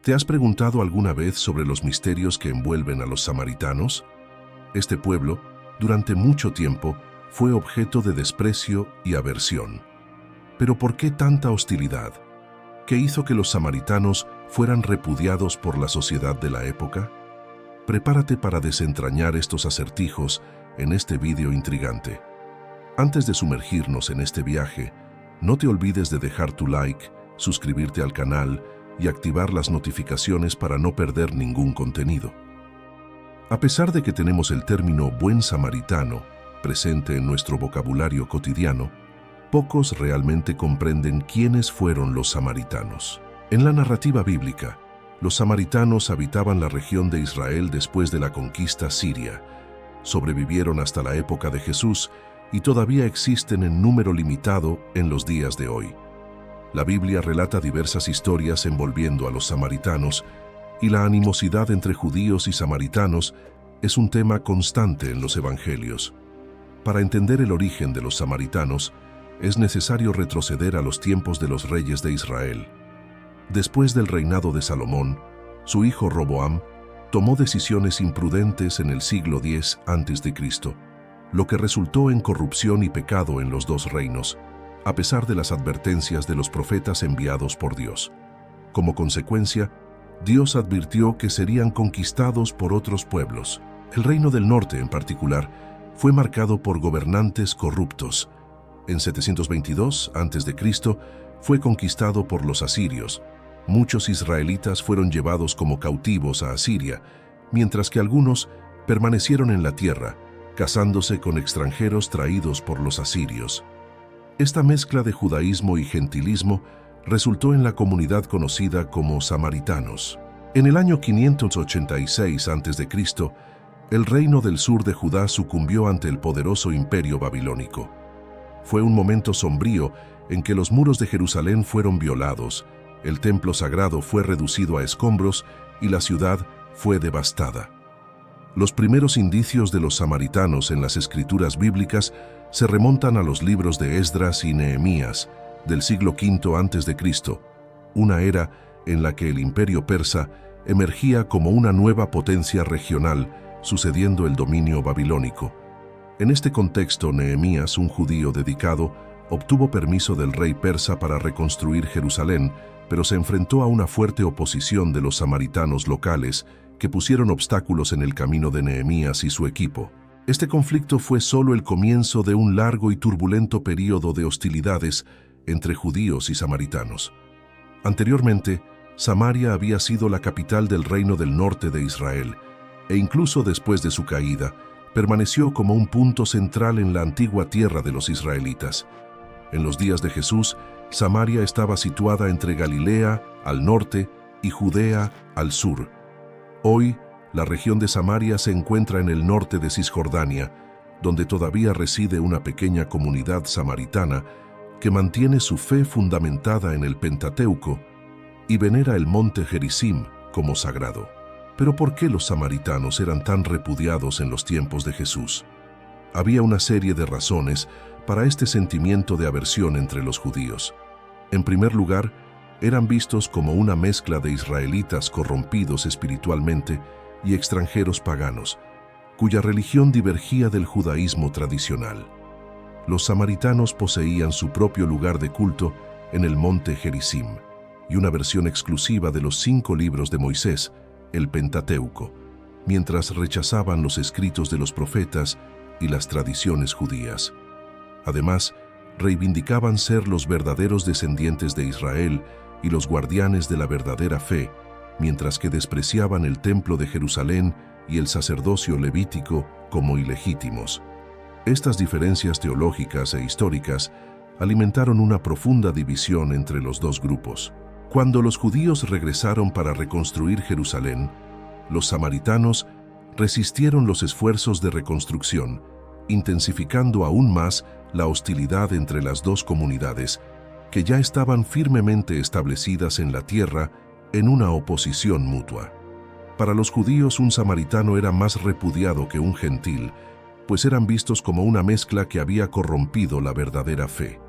¿Te has preguntado alguna vez sobre los misterios que envuelven a los samaritanos? Este pueblo, durante mucho tiempo, fue objeto de desprecio y aversión. ¿Pero por qué tanta hostilidad? ¿Qué hizo que los samaritanos fueran repudiados por la sociedad de la época? Prepárate para desentrañar estos acertijos en este vídeo intrigante. Antes de sumergirnos en este viaje, no te olvides de dejar tu like, suscribirte al canal y activar las notificaciones para no perder ningún contenido. A pesar de que tenemos el término buen samaritano presente en nuestro vocabulario cotidiano, pocos realmente comprenden quiénes fueron los samaritanos. En la narrativa bíblica, los samaritanos habitaban la región de Israel después de la conquista siria. Sobrevivieron hasta la época de Jesús y todavía existen en número limitado en los días de hoy. La Biblia relata diversas historias envolviendo a los samaritanos, y la animosidad entre judíos y samaritanos es un tema constante en los evangelios. Para entender el origen de los samaritanos, es necesario retroceder a los tiempos de los reyes de Israel. Después del reinado de Salomón, su hijo Roboam tomó decisiones imprudentes en el siglo X a.C., lo que resultó en corrupción y pecado en los dos reinos, a pesar de las advertencias de los profetas enviados por Dios. Como consecuencia, Dios advirtió que serían conquistados por otros pueblos. El reino del norte, en particular, fue marcado por gobernantes corruptos. En 722 a.C. fue conquistado por los asirios. Muchos israelitas fueron llevados como cautivos a Asiria, mientras que algunos permanecieron en la tierra, casándose con extranjeros traídos por los asirios. Esta mezcla de judaísmo y gentilismo resultó en la comunidad conocida como samaritanos. En el año 586 a.C., el reino del sur de Judá sucumbió ante el poderoso imperio babilónico. Fue un momento sombrío en que los muros de Jerusalén fueron violados, el templo sagrado fue reducido a escombros y la ciudad fue devastada. Los primeros indicios de los samaritanos en las escrituras bíblicas se remontan a los libros de Esdras y Nehemías, del siglo V a.C., una era en la que el imperio persa emergía como una nueva potencia regional, sucediendo el dominio babilónico. En este contexto, Nehemías, un judío dedicado, obtuvo permiso del rey persa para reconstruir Jerusalén, pero se enfrentó a una fuerte oposición de los samaritanos locales, que pusieron obstáculos en el camino de Nehemías y su equipo. Este conflicto fue solo el comienzo de un largo y turbulento período de hostilidades entre judíos y samaritanos. Anteriormente, Samaria había sido la capital del reino del norte de Israel, e incluso después de su caída, permaneció como un punto central en la antigua tierra de los israelitas. En los días de Jesús, Samaria estaba situada entre Galilea, al norte, y Judea, al sur. Hoy, la región de Samaria se encuentra en el norte de Cisjordania, donde todavía reside una pequeña comunidad samaritana que mantiene su fe fundamentada en el Pentateuco y venera el monte Gerizim como sagrado. Pero ¿por qué los samaritanos eran tan repudiados en los tiempos de Jesús? Había una serie de razones para este sentimiento de aversión entre los judíos. En primer lugar, eran vistos como una mezcla de israelitas corrompidos espiritualmente y extranjeros paganos, cuya religión divergía del judaísmo tradicional. Los samaritanos poseían su propio lugar de culto en el monte Gerizim y una versión exclusiva de los 5 libros de Moisés, el Pentateuco, mientras rechazaban los escritos de los profetas y las tradiciones judías. Además, reivindicaban ser los verdaderos descendientes de Israel y los guardianes de la verdadera fe, mientras que despreciaban el templo de Jerusalén y el sacerdocio levítico como ilegítimos. Estas diferencias teológicas e históricas alimentaron una profunda división entre los dos grupos. Cuando los judíos regresaron para reconstruir Jerusalén, los samaritanos resistieron los esfuerzos de reconstrucción, intensificando aún más la hostilidad entre las dos comunidades, que ya estaban firmemente establecidas en la tierra en una oposición mutua. Para los judíos, un samaritano era más repudiado que un gentil, pues eran vistos como una mezcla que había corrompido la verdadera fe.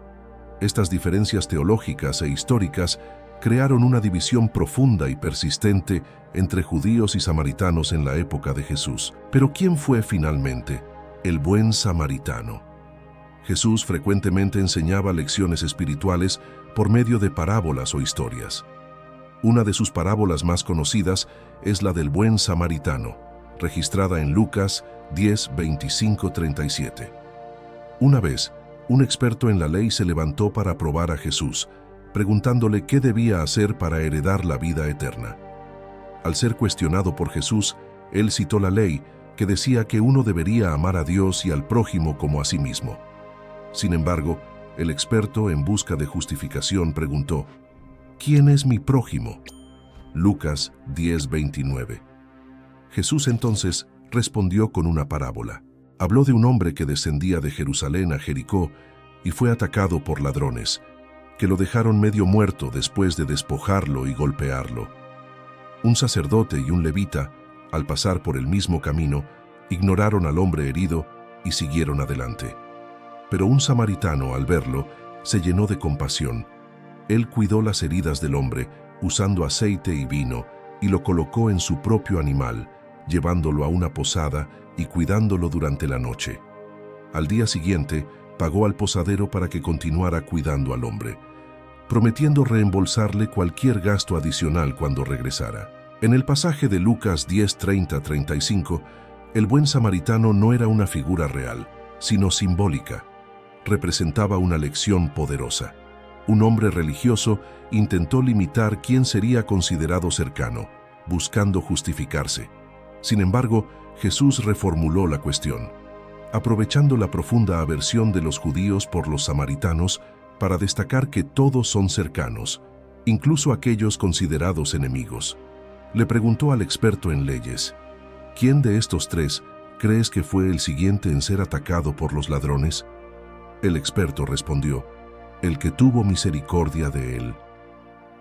Estas diferencias teológicas e históricas crearon una división profunda y persistente entre judíos y samaritanos en la época de Jesús. Pero ¿quién fue finalmente el buen samaritano? Jesús frecuentemente enseñaba lecciones espirituales por medio de parábolas o historias. Una de sus parábolas más conocidas es la del buen samaritano, registrada en Lucas 10, 25-37. Una vez, un experto en la ley se levantó para probar a Jesús, preguntándole qué debía hacer para heredar la vida eterna. Al ser cuestionado por Jesús, él citó la ley, que decía que uno debería amar a Dios y al prójimo como a sí mismo. Sin embargo, el experto, en busca de justificación, preguntó: ¿quién es mi prójimo? Lucas 10:29. Jesús entonces respondió con una parábola. Habló de un hombre que descendía de Jerusalén a Jericó y fue atacado por ladrones, que lo dejaron medio muerto después de despojarlo y golpearlo. Un sacerdote y un levita, al pasar por el mismo camino, ignoraron al hombre herido y siguieron adelante. Pero un samaritano, al verlo, se llenó de compasión. Él cuidó las heridas del hombre, usando aceite y vino, y lo colocó en su propio animal, llevándolo a una posada y cuidándolo durante la noche. Al día siguiente, pagó al posadero para que continuara cuidando al hombre, prometiendo reembolsarle cualquier gasto adicional cuando regresara. En el pasaje de Lucas 10:30-35, el buen samaritano no era una figura real, sino simbólica. Representaba una lección poderosa. Un hombre religioso intentó limitar quién sería considerado cercano, buscando justificarse. Sin embargo, Jesús reformuló la cuestión, aprovechando la profunda aversión de los judíos por los samaritanos para destacar que todos son cercanos, incluso aquellos considerados enemigos. Le preguntó al experto en leyes: ¿quién de estos tres crees que fue el siguiente en ser atacado por los ladrones? El experto respondió: el que tuvo misericordia de él.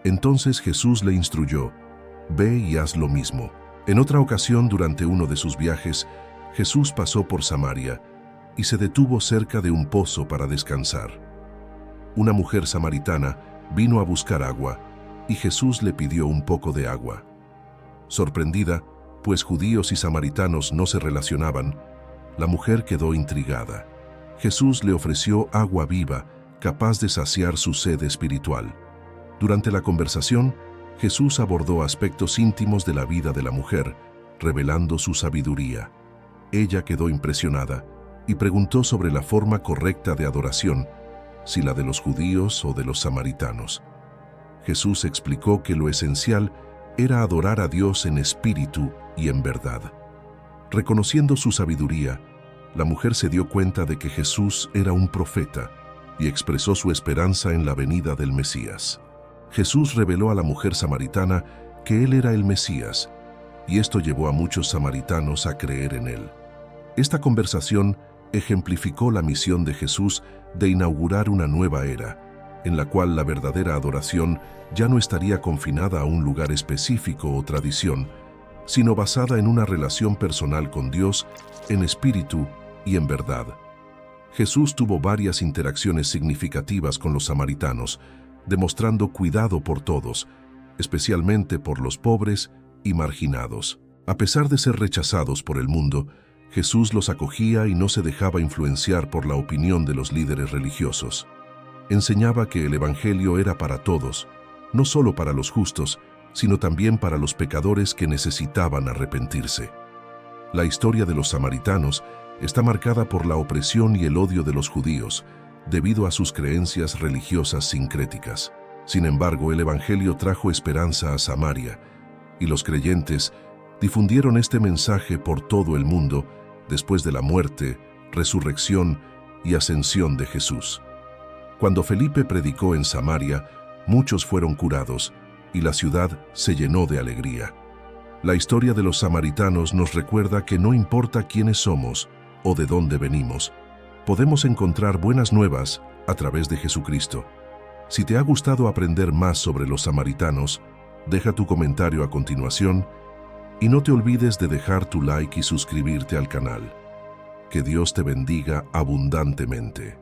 Entonces Jesús le instruyó: ve y haz lo mismo. En otra ocasión, durante uno de sus viajes, Jesús pasó por Samaria y se detuvo cerca de un pozo para descansar. Una mujer samaritana vino a buscar agua y Jesús le pidió un poco de agua. Sorprendida, pues judíos y samaritanos no se relacionaban, la mujer quedó intrigada. Jesús le ofreció agua viva, capaz de saciar su sed espiritual. Durante la conversación, Jesús abordó aspectos íntimos de la vida de la mujer, revelando su sabiduría. Ella quedó impresionada y preguntó sobre la forma correcta de adoración, si la de los judíos o de los samaritanos. Jesús explicó que lo esencial era adorar a Dios en espíritu y en verdad. Reconociendo su sabiduría, la mujer se dio cuenta de que Jesús era un profeta y expresó su esperanza en la venida del Mesías. Jesús reveló a la mujer samaritana que él era el Mesías, y esto llevó a muchos samaritanos a creer en él. Esta conversación ejemplificó la misión de Jesús de inaugurar una nueva era, en la cual la verdadera adoración ya no estaría confinada a un lugar específico o tradición, sino basada en una relación personal con Dios, en espíritu y en verdad. Jesús tuvo varias interacciones significativas con los samaritanos, demostrando cuidado por todos, especialmente por los pobres y marginados. A pesar de ser rechazados por el mundo, Jesús los acogía y no se dejaba influenciar por la opinión de los líderes religiosos. Enseñaba que el Evangelio era para todos, no solo para los justos, sino también para los pecadores que necesitaban arrepentirse. La historia de los samaritanos está marcada por la opresión y el odio de los judíos, debido a sus creencias religiosas sincréticas. Sin embargo, el Evangelio trajo esperanza a Samaria, y los creyentes difundieron este mensaje por todo el mundo después de la muerte, resurrección y ascensión de Jesús. Cuando Felipe predicó en Samaria, muchos fueron curados, y la ciudad se llenó de alegría. La historia de los samaritanos nos recuerda que no importa quiénes somos o de dónde venimos, podemos encontrar buenas nuevas a través de Jesucristo. Si te ha gustado aprender más sobre los samaritanos, deja tu comentario a continuación y no te olvides de dejar tu like y suscribirte al canal. Que Dios te bendiga abundantemente.